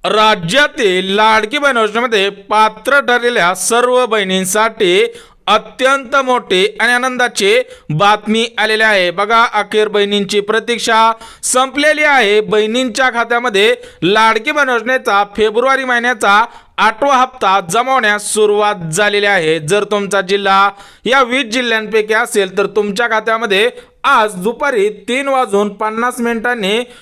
राज्यातील लाडकी बहीण योजनेमध्ये पात्र ठरलेल्या सर्व बहिणींसाठी अत्यंत मोठी आणि आनंदाची बातमी आलेली आहे। बघा, अखेर बहिणींची प्रतीक्षा संपलेली आहे। बहिणींच्या खात्यामध्ये लाडकी बहीण योजनेचा फेब्रुवारी महिन्याचा 8वा हप्ता जमा होण्यास सुरुवात झालेली आहे। जर तुमचा जिल्हा या 20 जिल्ह्यांपैकी असेल तर तुमच्या खात्यामध्ये आज दुपारी 3:50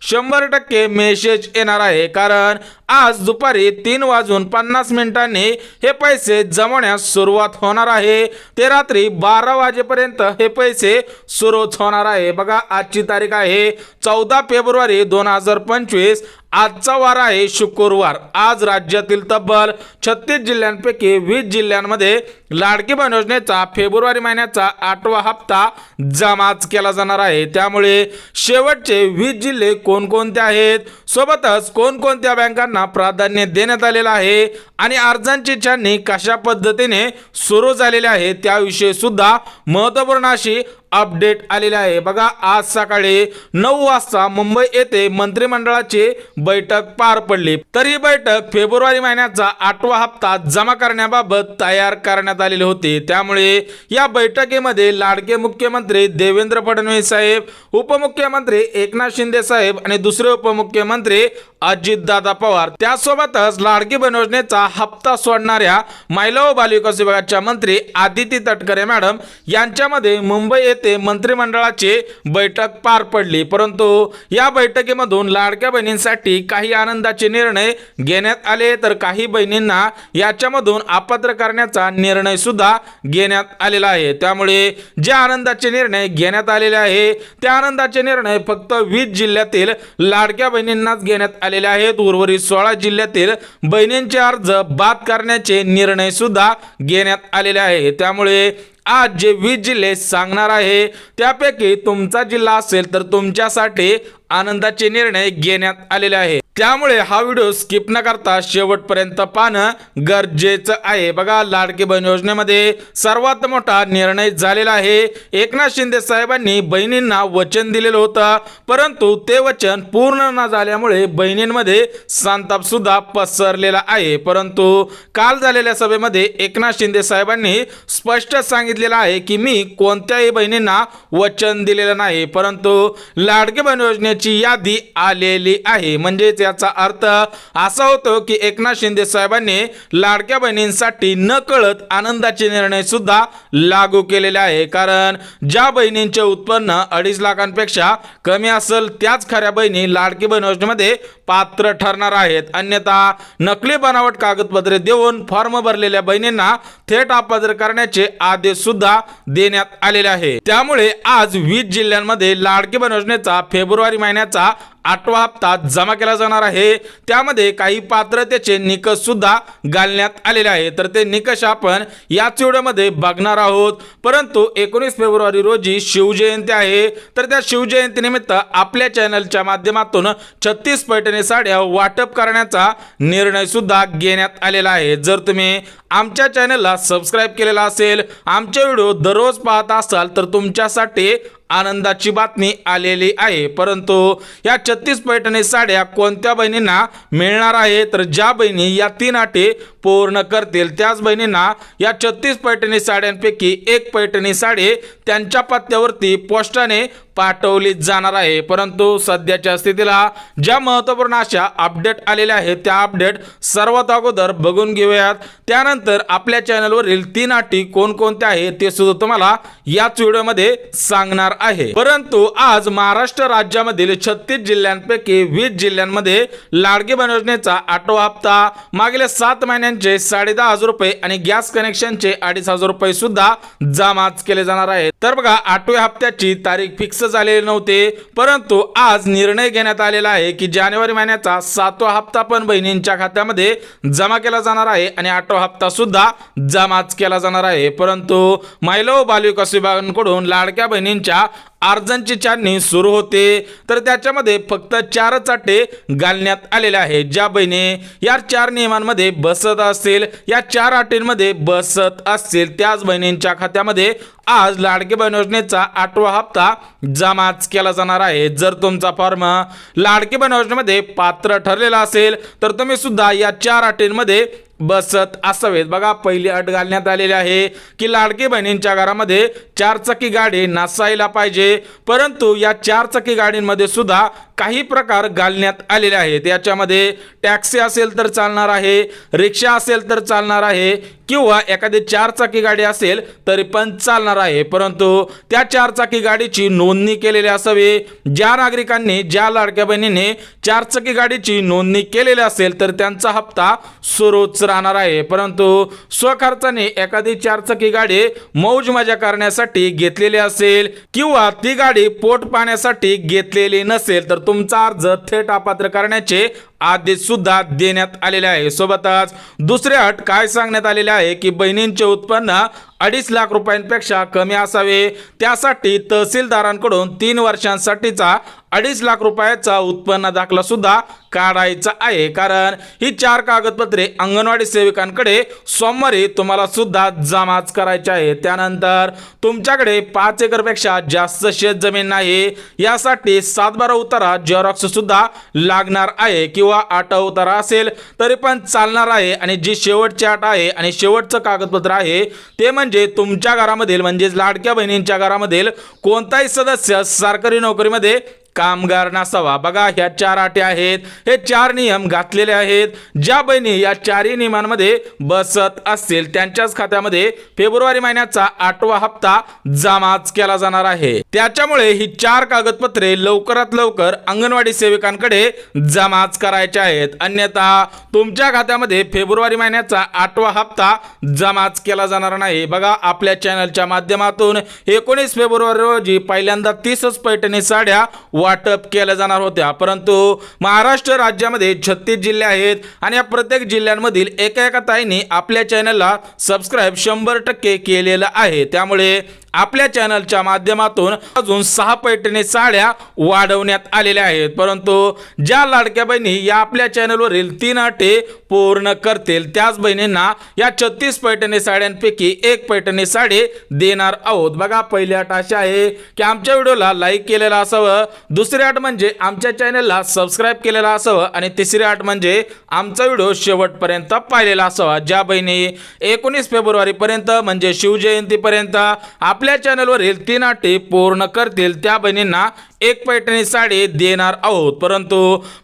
100% मेसेज येणार आहे। कारण आज दुपारी 3:50 हे पैसे जमवण्यास सुरुवात होणार आहे। ते रात्री 12 वाजेपर्यंत हे पैसे सुरू होणार आहे। बघा, आजची तारीख आहे 14 फेब्रुवारी 2025। आजचा वार आहे शुक्रवार। आज राज्यातील तब्बल 36 जिल्ह्यांपैकी 20 जिल्ह्यांमध्ये लाडकी बहीण योजनेचा फेब्रुवारी महिन्याचा 8वा हप्ता जमा केला जाणार आहे। त्यामुळे शेवटचे 20 जिल्हे कोणकोणते आहेत, सोबतच कोणकोणत्या बँकांना प्राधान्य देण्यात आलेलं आहे आणि अर्जांची छाननी कशा पद्धतीने सुरू झालेली आहे त्याविषयी सुद्धा महत्त्वपूर्ण अशी अपडेट आलेली आहे। बघा, आज सकाळी 9 वाजता मुंबई येथे मंत्रिमंडळाची बैठक पार पडली। तर ही बैठक फेब्रुवारी महिन्याचा 8वा हप्ता जमा करण्याबाबत तयार करण्यात आलेली होती। त्यामुळे या बैठकीमध्ये लाडके मुख्यमंत्री देवेंद्र फडणवीस साहेब, उपमुख्यमंत्री एकनाथ शिंदे साहेब आणि दुसरे उपमुख्यमंत्री अजितदादा पवार, त्यासोबतच लाडकी बहीण योजनेचा हप्ता सोडणाऱ्या महिला व बालविकास विभागाच्या मंत्री आदिती तटकरे मॅडम यांच्यामध्ये मुंबई येथे मंत्रिमंडळाची बैठक पार पडली। परंतु या बैठकीमधून लाडक्या बहिणींसाठी काही आनंदाचे निर्णय घेण्यात आले, तर काही बहिणींना याच्यामधून अपात्र करण्याचा निर्णय सुद्धा घेण्यात आलेला आहे। त्यामुळे जे आनंदाचे निर्णय घेण्यात आलेले आहे त्या आनंदाचे निर्णय फक्त 20 जिल्ह्यातील लाडक्या बहिणींनाच घेण्यात आलेले आहेत। उर्वरित 16 जिल्ह्यातील बहिणींचे अर्ज बाद करण्याचे निर्णय सुद्धा घेण्यात आलेले आहे। त्यामुळे आज जे 20 जिल्हे सांगणार आहे त्यापैकी तुमचा जिल्हा असेल तर तुमच्यासाठी आनंदाचे निर्णय घेण्यात आलेले आहे। त्यामुळे हा व्हिडिओ स्किप न करता शेवटपर्यंत पाहणं गरजेचं आहे। बघा, लाडकी बहीण योजनेमध्ये सर्वात मोठा निर्णय झालेला आहे। एकनाथ शिंदे साहेबांनी बहिणींना वचन दिलेलं होतं, परंतु ते वचन पूर्ण न झाल्यामुळे बहिणींमध्ये संताप सुद्धा पसरलेला आहे। परंतु काल झालेल्या सभेमध्ये एकनाथ शिंदे साहेबांनी स्पष्ट सांगितलेलं आहे की मी कोणत्याही बहिणींना वचन दिलेलं नाही, परंतु लाडकी बहीण योजनेची यादी आलेली आहे। म्हणजे याचा अर्थ असा होतो की एकनाथ शिंदे साहेबांनी लाडक्या बहिणींसाठी नकळत आनंदाचे निर्णय सुद्धा लागू केलेले आहे। कारण ज्या बहिणींचे उत्पन्न 2.5 लाखांपेक्षा कमी असेल त्याच खऱ्या बहिणी लाडकी बहीण योजनेमध्ये पात्र ठरणार आहेत। अन्यथा नकली बनावट कागदपत्रे देऊन फॉर्म भरलेल्या बहिणींना थेट अपात्र करण्याचे आदेश सुद्धा देण्यात आलेले आहे। त्यामुळे आज 20 जिल्ह्यांमध्ये लाडकी बहीण योजनेचा फेब्रुवारी महिन्याचा 8वा हप्ता जमा केला जाणार आहे। त्यामध्ये काही पात्रतेचे निकष सुद्धा घालण्यात आलेले आहे, तर ते निकष आपण याच व्हिडिओमध्ये बघणार आहोत। परंतु 19 फेब्रुवारी रोजी शिवजयंती आहे, तर त्या शिवजयंतीनिमित्त आपल्या चॅनलच्या माध्यमातून 36 पैठणी साड्या वाटप करण्याचा निर्णय सुद्धा घेण्यात आलेला आहे। जर तुम्ही आमच्या चॅनलला सबस्क्राइब केलेला असेल, आमचे व्हिडिओ दररोज पाहत असाल तर तुमच्यासाठी आनंदाची बातमी आलेली आहे। परंतु या 36 पैठणी साड्या कोणत्या बहिणींना मिळणार आहे, तर ज्या बहिणी या 3 अटी पूर्ण करतील त्याच बहिणींना या 36 पैठणी साड्यांपैकी एक पैठणी साडी त्यांच्या पत्त्यावरती पोस्टाने पाठवली जाणार आहे। परंतु सध्याच्या स्थितीला ज्या महत्त्वपूर्ण अशा अपडेट आलेल्या आहेत त्या अपडेट सर्वात अगोदर बघून घेऊयात। त्यानंतर आपल्या चॅनलवरील 3 अटी कोणकोणत्या आहेत ते सुद्धा तुम्हाला याच व्हिडिओमध्ये सांगणार आहे। परंतु आज महाराष्ट्र राज्यामधील 36 जिल्ह्यांपैकी 20 जिल्ह्यांमध्ये लाडकी बहीण योजनेचा 8वा हप्ता मागील 7 महिन्यांचे 10,500 रुपये आणि गॅस कनेक्शनचे 2,500 रुपये सुद्धा जमा केले जाणार आहेत। तर बघा, 8व्या हप्त्याची तारीख फिक्स झालेले नव्हते, परंतु आज निर्णय घेण्यात आलेला आहे की जानेवारी महिन्याचा 7वा हप्ता पण बहिणींच्या खात्यामध्ये जमा केला जाणार आहे आणि 8वा हप्ता सुद्धा जमा केला जाणार आहे। परंतु महिला व बालविकास विभागाकडून लाडक्या बहिणींच्या अर्जांची छाननी सुरू होते, तर त्याच्यामध्ये फक्त 4च अटी घालण्यात आलेल्या आहेत. ज्या बहिणी या 4 नियमांमध्ये बसत असतील, या 4 अटींमध्ये बसत असतील, त्याच बहिणींच्या खात्यामध्ये आज लाडकी बहीण योजनेचा 8वा हप्ता जमाच केला जाणार आहे. जर तुमचा फॉर्म लाडकी बहीण योजनेमध्ये पात्र ठरलेला असेल तर तुम्ही सुद्धा या 4 अटींमध्ये बसत असावेत. बघा, पहिली अट घालण्यात आलेली आहे की लाडकी बहिणींच्या घरामध्ये 4 चाकी गाडी नसायला पाहिजे, परंतु या 4 चाकी गाडींमध्ये सुद्धा काही प्रकार घालण्यात आलेले आहेत. याच्यामध्ये टॅक्सी असेल तर चालणार आहे, रिक्षा असेल तर चालणार आहे, किंवा एखादी 4 चाकी गाडी असेल तरी पण चालणार आहे, परंतु त्या 4 चाकी गाडीची नोंदणी केलेली असावी. ज्या नागरिकांनी, ज्या लाडक्या बहिणीने 4 चाकी गाडीची नोंदणी केलेली असेल तर त्यांचा हप्ता सुरूच राहणार आहे. परंतु स्वखर्चाने एखादी 4 चाकी गाडी मौज मजा करण्यासाठी घेतलेली असेल किंवा ती गाडी पोट पाण्यासाठी घेतलेली नसेल तर तुमचा अर्ज थेट अपात्र करण्याचे आदेश सुद्धा देण्यात आलेले आहे. सोबतच दुसरी अट काय सांगण्यात आलेले आहे की बहिणींचे उत्पन्न 2.5 लाख रुपयांपेक्षा कमी असावे. त्यासाठी तहसीलदारांकडून 3 वर्षांसाठीचा 2.5 लाख रुपयाचा उत्पन्न दाखला सुद्धा काढायचा आहे. कारण ही 4 कागदपत्रे अंगणवाडी सेविकांकडे सोमवारी तुम्हाला सुद्धा जमाच करायचे आहे. त्यानंतर तुमच्याकडे 5 एकरपेक्षा जास्त शेत जमीन नाही, यासाठी 7/12 उतारा झेरॉक्स सुद्धा लागणार आहे, किंवा 8 उतारा असेल तरी पण चालणार आहे. आणि जी शेवटची अट आहे आणि शेवटचं कागदपत्र आहे ते म्हणजे तुमच्या घरामधील, म्हणजेच लाडक्या बहिणींच्या घरामधील कोणताही सदस्य सरकारी नोकरीमध्ये कामगार नसावा. बघा, ह्या 4 अटी आहेत, हे 4 नियम घातलेले आहेत. ज्या बहिणी या 4ही नियमांमध्ये बसत असतील त्यांच्याच खात्यामध्ये फेब्रुवारी महिन्याचा 8वा हप्ता जमाच केला जाणार आहे. त्याच्यामुळे ही 4 कागदपत्रे लवकरात लवकर अंगणवाडी सेविकांकडे जमाच करायचे आहेत, अन्यथा तुमच्या खात्यामध्ये फेब्रुवारी महिन्याचा 8वा हप्ता जमाच केला जाणार नाही. बघा, आपल्या चॅनलच्या माध्यमातून 19 फेब्रुवारी रोजी पहिल्यांदा 30 पैठणी साड्या वाटप केल्या जाणार होत्या, परंतु महाराष्ट्र राज्यामध्ये 36 जिल्हे आहेत आणि या प्रत्येक जिल्ह्यांमधील एका ताईंनी आपल्या चॅनलला सबस्क्राईब 100% केलेलं आहे. त्यामुळे आपल्या चॅनलच्या माध्यमातून अजून 6 पैठणी साड्या वाढवण्यात आलेल्या आहेत. परंतु ज्या लाडक्या बहिणी या आपल्या चॅनलवरील 3 अटी पूर्ण करतील त्याच बहिणींना या 36 पैठणी साड्यांपैकी 1 पैठणी साडी देणार आहोत. बघा, पहिली अट अशी आहे की आमच्या व्हिडिओला लाईक केलेला असावं, दुसरी अट म्हणजे आमच्या चॅनलला सबस्क्राईब केलेला असावं, आणि तिसरी अट म्हणजे आमचा व्हिडिओ शेवटपर्यंत पाहिलेला असावा. ज्या बहिणी 19 फेब्रुवारी पर्यंत म्हणजे शिवजयंतीपर्यंत आपल्या चॅनलवरील 3 अटी पूर्ण करतील त्या बहिणींना 1 पैठणी साडी देणार आहोत. परंतु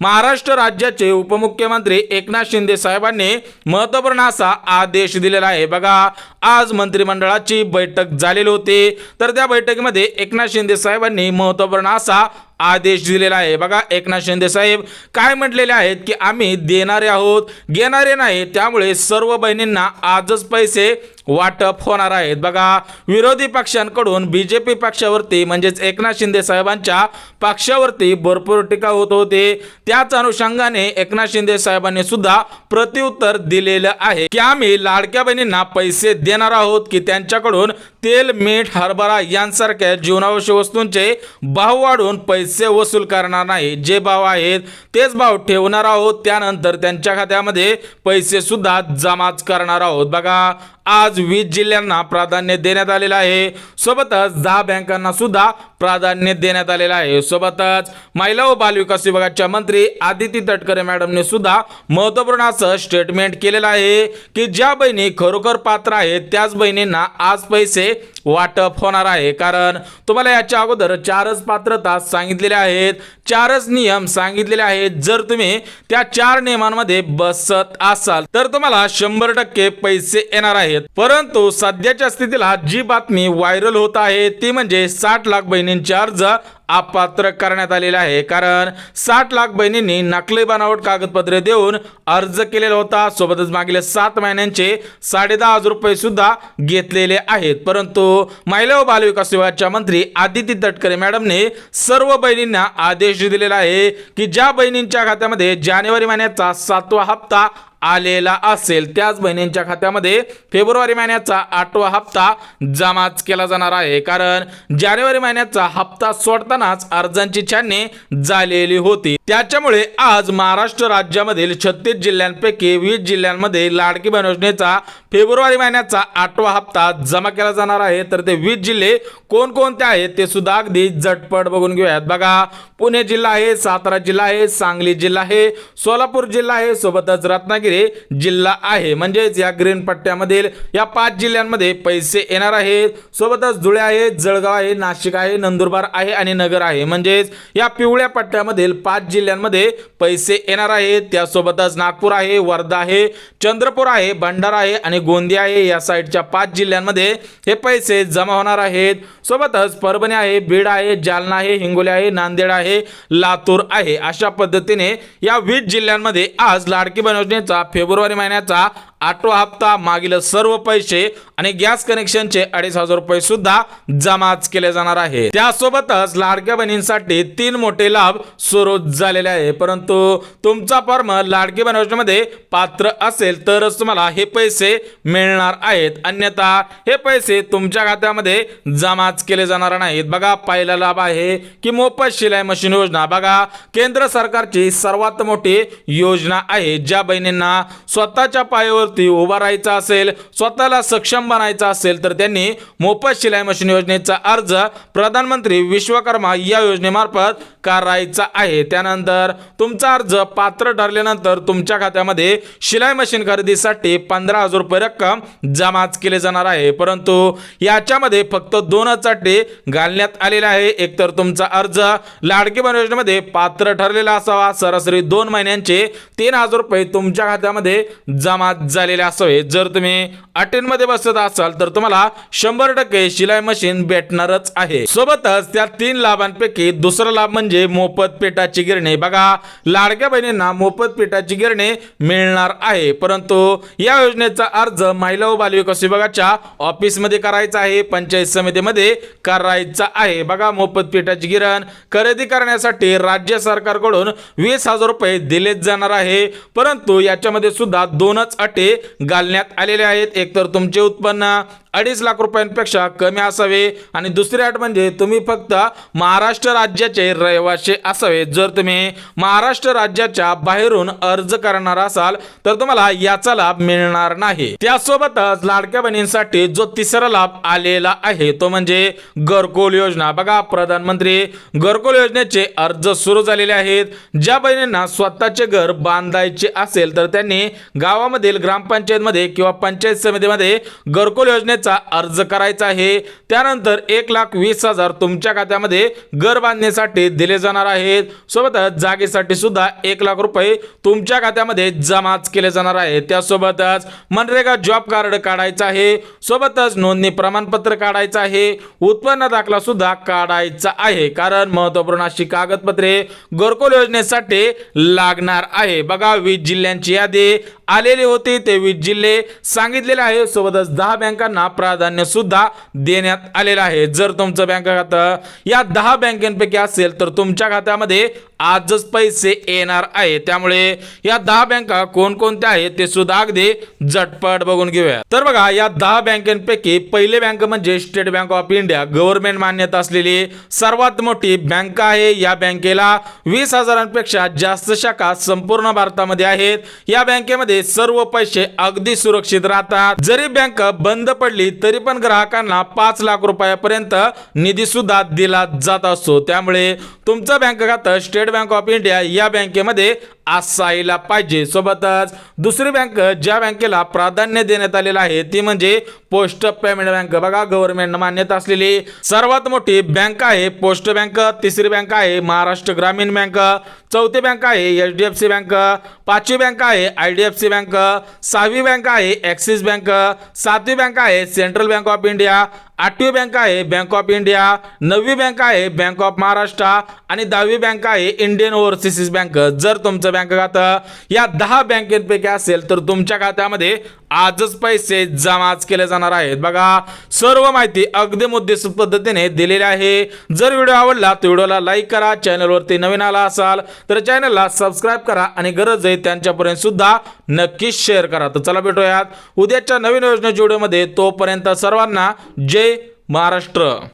महाराष्ट्र राज्याचे उपमुख्यमंत्री एकनाथ शिंदे साहेबांनी महत्त्वपूर्ण असा आदेश दिलेला आहे. बघा, आज मंत्रिमंडळाची बैठक झालेली होती, तर त्या बैठकीमध्ये एकनाथ शिंदे साहेबांनी महत्त्वपूर्ण असा आदेश दिलेला आहे. बघा, एकनाथ शिंदे साहेब काय म्हटलेले आहेत की आम्ही देणारे आहोत, घेणारे नाही, त्यामुळे सर्व बहिणींना आजच पैसे वाटप होणार आहेत. बघा, विरोधी पक्षांकडून बीजेपी पक्षावरती म्हणजेच एकनाथ शिंदे साहेबांच्या पक्षावरती भरपूर टीका होत होते. त्याच अनुषंगाने एकनाथ शिंदे साहेबांनी सुद्धा प्रत्युत्तर दिलेलं आहे की आम्ही लाडक्या बहिणींना पैसे देणार आहोत की त्यांच्याकडून तेल, मीठ, हरभरा यांसारख्या जीवनावश्यक वस्तूंचे भाव वाढवून पैसे वसूल करणार नाही. जे भाव आहेत तेच भाव ठेवणार आहोत, त्यानंतर त्यांच्या खात्यामध्ये पैसे सुद्धा जमाच करणार आहोत. बघा, आज 20 जिल्ह्यांना प्राधान्य देण्यात आलेलं आहे, सोबतच 10 बँकांना सुद्धा प्राधान्य देण्यात आलेलं आहे. सोबतच महिला व बालविकास विभागाच्या मंत्री आदिती तटकरे मॅडमने सुद्धा महत्त्वपूर्ण असं स्टेटमेंट केलेलं आहे की ज्या बहिणी खरोखर पात्र आहेत त्याच बहिणींना आज पैसे वाटप होणार आहे. कारण तुम्हाला याच्या अगोदर 4च पात्रता सांगितलेल्या आहेत, 4च नियम सांगितलेले आहेत. जर तुम्ही त्या 4 नियमांमध्ये बसत असाल तर तुम्हाला 100% पैसे येणार आहेत. परंतु सध्याच्या स्थितीला जी बातमी व्हायरल होत आहे ती म्हणजे 60 लाख बहिणींचे अर्ज अपात्र करण्यात आलेला आहे. कारण 60 लाख बहिणींनी नकली बनावट कागदपत्रे देऊन अर्ज केलेला होता, सोबतच मागील 7 महिन्यांचे 10,500 रुपये सुद्धा घेतलेले आहेत. परंतु महिला व बालविकास विभागाच्या मंत्री आदिती तटकरे मॅडमने सर्व बहिणींना आदेश दिलेला आहे की ज्या बहिणींच्या खात्यामध्ये जानेवारी महिन्याचा 7वा हप्ता आलेला असेल त्याच बहिणींच्या खात्यामध्ये फेब्रुवारी महिन्याचा 8वा हप्ता जमाच केला जाणार आहे। कारण जानेवारी महिन्याचा हप्ता सोडतानाच अर्जांची छाननी झालेली होती, त्याच्यामुळे आज महाराष्ट्र राज्यामधील 36 जिल्ह्यांपैकी 20 जिल्ह्यांमध्ये लाडकी बहीण योजनेचा फेब्रुवारी महिन्याचा 8वा हप्ता जमा केला जाणार आहे। तर ते 20 जिल्हे कोणकोणते आहेत ते सुद्धा अगदी झटपट बघून घेऊयात। बघा, पुणे जिल्हा आहे, सातारा जिल्हा आहे, सांगली जिल्हा आहे, सोलापूर जिल्हा आहे, सोबतच रत्नागिरी जिल्हा आहे। म्हणजेच या ग्रीन पट्ट्यामधील या 5 जिल्ह्यांमध्ये पैसे येणार आहेत। सोबतच धुळे आहे, जळगाव आहे, नाशिक आहे, नंदुरबार आहे आणि नगर आहे। म्हणजेच या पिवळ्या पट्ट्यामधील 5 जिल्ह्यांमध्ये पैसे येणार आहेत। त्यासोबतच नागपूर आहे, वर्धा आहे, चंद्रपूर आहे, भंडारा आहे आणि गोंदिया आहे। या साईडच्या 5 जिल्ह्यांमध्ये हे पैसे जमा होणार आहेत। सोबतच परभणी आहे, बीड आहे, जालना आहे, हिंगोली आहे, नांदेड आहे, लातूर आहे। अशा पद्धतीने या 20 जिल्ह्यांमध्ये आज लाडकी बहीण योजनेचा फेब्रुवारी महिन्याचा 8वा हप्ता मागील सर्व पैसे आणि गॅस कनेक्शनचे 2,500 रुपये सुद्धा जमाच केले जाणार आहे। त्यासोबतच लाडक्या बहिणींसाठी 3 मोठे लाभ सुरू झालेले आहे। परंतु तुमचा फॉर्म लाडकी बहीण योजनेमध्ये पात्र असेल तरच तुम्हाला हे पैसे मिळणार आहेत, अन्यथा हे पैसे तुमच्या खात्यामध्ये जमाच केले जाणार नाहीत। बघा, पहिला लाभ आहे की मोफत शिलाई मशीन योजना। बघा, केंद्र सरकारची सर्वात मोठी योजना आहे। ज्या बहिणींना स्वतःच्या पायावर उभा राहायचा असेल, स्वतःला सक्षम बनायचं असेल तर त्यांनी मोफत शिलाई मशीन योजनेचा अर्ज प्रधानमंत्री विश्वकर्मा या योजनेमार्फत करायचा आहे। त्यानंतर तुमचा अर्ज पात्र ठरल्यानंतर तुमच्या खात्यामध्ये शिलाई मशीन खरेदीसाठी 15,000 रुपये रक्कम जमाच केले जाणार आहे। परंतु याच्यामध्ये फक्त 2च अटी घालण्यात आलेल्या आहे। एकतर तुमचा अर्ज लाडकी बहीण योजनेमध्ये पात्र ठरलेला असावा, सरासरी 2 महिन्यांचे 3,000 रुपये तुमच्या खात्यामध्ये जमा झालेले असावे। जर तुम्ही अटींमध्ये बसत असाल तर तुम्हाला 100% शिलाई मशीन भेटणारच आहे। सोबतच त्या 3 लाभांपैकी दुसरा लाभ म्हणजे मोफत पिठाची गिरणी। बघा, लाडक्या बहिणींना मोफत पिठाची गिरणी मिळणार आहे, परंतु या योजनेचा अर्ज महिला व बाल विकास विभागाच्या ऑफिसमध्ये करायचा आहे, पंचायत समितीमध्ये करायचा आहे। बघा, मोफत पिठाची गिरण खरेदी करण्यासाठी राज्य सरकारकडून 20,000 रुपये दिले जाणार आहे। परंतु याच्यामध्ये सुद्धा 2च अटी घालण्यात आलेले आहेत। एकतर तुमचे उत्पन्न 2.5 लाख रुपयांपेक्षा कमी असावे आणि दुसरी अट म्हणजे तुम्ही फक्त महाराष्ट्र राज्याचे रहिवासी असावे। जर तुम्ही महाराष्ट्र राज्याच्या बाहेरून अर्ज करणार असाल तर तुम्हाला याचा लाभ मिळणार नाही। त्यासोबतच लाडक्या बहिणींसाठी जो तिसरा लाभ आलेला आहे तो म्हणजे घरकुल योजना। बघा, प्रधानमंत्री घरकुल योजनेचे अर्ज सुरू झालेले आहेत। ज्या बहिणींना स्वतःचे घर बांधायचे असेल तर त्यांनी गावामधील ग्रामपंचायतमध्ये किंवा पंचायत समितीमध्ये घरकुल योजनेचा अर्ज करायचा आहे। त्यानंतर 1,20,000 तुमच्या खात्यामध्ये घर बांधण्यासाठी दिले जाणार आहेत। सोबतच जागेसाठी सुद्धा 1 लाख रुपये तुमच्या खात्यामध्ये जमाच केले जाणार आहेत। त्यासोबतच मनरेगा जॉब कार्ड काढायचं आहे, सोबतच नोंदणी प्रमाणपत्र काढायचं आहे, उत्पन्न दाखला सुद्धा काढायचा आहे, कारण महत्त्वपूर्ण अशी कागदपत्रे घरकुल योजनेसाठी लागणार आहे। बघा, 20 जिल्ह्यांची यादी आलेली होती, ते 20 जिल्हे सांगितलेले आहे। सोबतच 10 बँकांना प्राधान्य सुद्धा देण्यात आलेलं आहे। जर तुमचं बँक खातं या 10 बँकांपैकी असेल तर तुमच्या खात्यामध्ये आजच पैसे येणार आहे। त्यामुळे या 10 बँका कोणकोणत्या आहेत ते सुद्धा अगदी झटपट बघून घेऊया। तर बघा, या 10 बँकांपैकी पहिली बँक म्हणजे state bank of India, government मान्यता असलेली सर्वात मोठी बँक आहे। या बँकेला 20,000पेक्षा जास्त शाखा संपूर्ण भारतामध्ये आहेत। या बँकेमध्ये सर्व पैसे अगदी सुरक्षित राहतात। जरी बँक बंद पडली तरी पण ग्राहकांना 5 लाख रुपयापर्यंत निधी सुद्धा दिला जात असतो। त्यामुळे तुमचं बँक खातं स्टेट बँक ऑफ इंडिया या बँकेमध्ये असायला पाहिजे। सोबतच दुसरी बँक ज्या बँकेला प्राधान्य देण्यात आलेलं आहे ती म्हणजे पोस्ट पेमेंट बँक। बघा, गव्हर्नमेंट मान्यता असलेली सर्वात मोठी बँक आहे पोस्ट बँक। तिसरी बँक आहे महाराष्ट्र ग्रामीण बँक, चौथी बँक आहे HDFC बँक, पाचवी बँक आहे IDFC बँक, 6वी बँक आहे ॲक्सिस बँक, 7वी बँक आहे सेंट्रल बँक ऑफ इंडिया, 8वी बँक आहे बँक ऑफ इंडिया, 9वी बँक आहे बँक ऑफ महाराष्ट्र आणि 10वी बँक आहे इंडियन ओव्हरसीज बँक। जर तुमचं बँक खातं या 10 बँकेपैकी असेल तर तुमच्या खात्यामध्ये आजच पैसे जमाच केले जाणार आहेत। बघा, सर्व माहिती अगदी मुद्देसूद पद्धतीने दिलेली आहे। जर व्हिडिओ आवडला तर व्हिडिओला लाईक करा, चॅनलवरती नवीन आला असाल तर चॅनलला सबस्क्राईब करा आणि गरज आहे त्यांच्यापर्यंत सुद्धा नक्कीच शेअर करा. तर चला भेटूयात उद्याच्या नवीन योजनेच्या व्हिडिओमध्ये. तोपर्यंत सर्वांना जय महाराष्ट्र.